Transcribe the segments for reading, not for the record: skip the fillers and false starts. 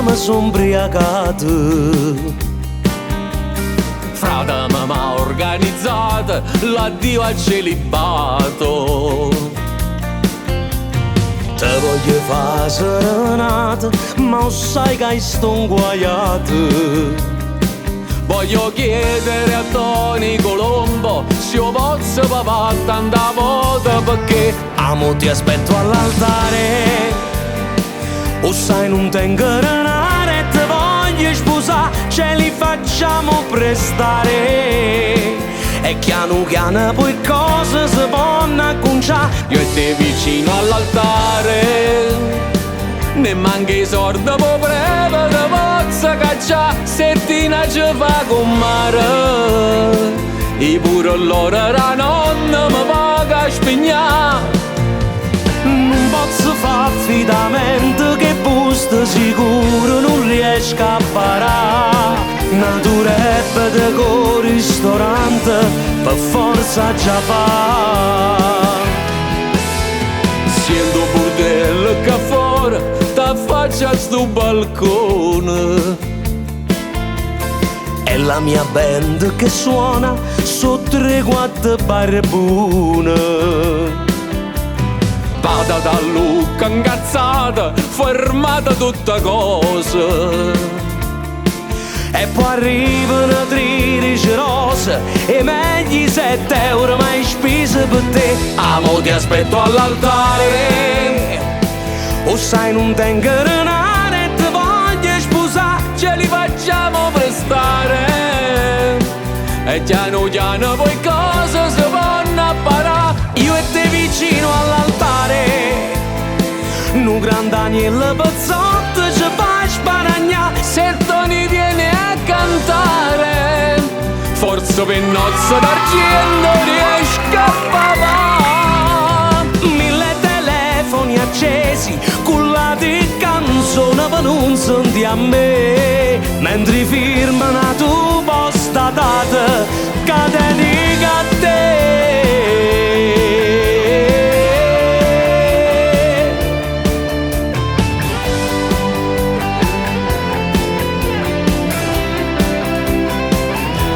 mi son ubriacato. Frate m'ha organizzata l'addio al celibato. Te voglio fare serenata, ma sai che sto inguaiato. Voglio chiedere a Tony Colombo se io posso papà tanta volta perché amo ti aspetto all'altare, o sai non tengo renare, te voglio sposare, ce li facciamo prestare. E piano piano poi cose si possono acconciare. io e te vicino all'altare, ne manca i soldi per breve te posso cacciare, se ti ci fa con mare, e pure l'ora la nonna mi paga spignare. Non posso fare affidamento che busto sicuro non riesco a parare. Naturebbe de co ristorante per forza già fa. Sento bordello che fuori t'affaccia a sto balcone. È la mia band che suona sotto 3-4 barbone. Vada da Lucca incazzata, fermata tutta cosa. E poi arrivano 13 rose e meglio 7 euro mai spese per te. Amo ti aspetto all'altare, O sai non tengo renare, te voglio sposare, ce li facciamo prestare. E piano piano poi cose si vanno a parare. io e te vicino all'altare. Un grande agnello pezzotto ci fa sparagnare. Se Tony viene a cantare, forse per nozze d'argento riesco a parlare. 1000 telefoni accesi, cullati canzone per non senti a me, mentre firma la tua posta data, cateni a te.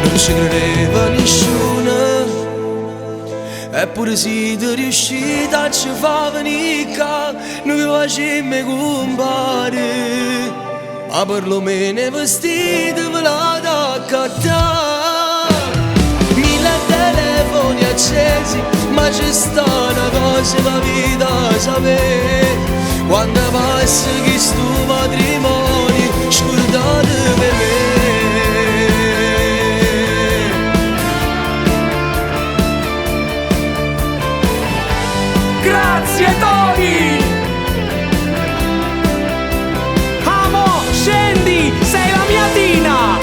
Non ci credeva nessuno, eppure siete riusciti a ci far venire qua, noi facemmo compare, ma perlomeno i vestiti ve la da accattare. 1000 telefoni accesi, ma c'è sta una cosa la vita sapere, quando passa che sto matrimonio scordate per me. Grazie Tony! Amo, scendi, sei la mia Tina!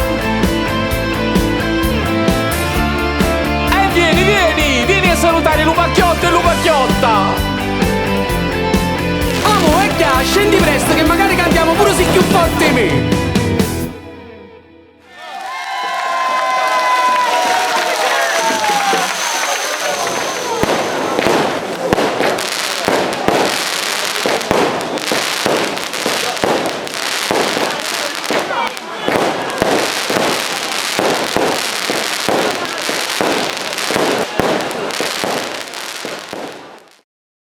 E vieni a salutare Lupacchiotto e Lupacchiotta. Amo, e che scendi presto che magari cantiamo pure se più forte me!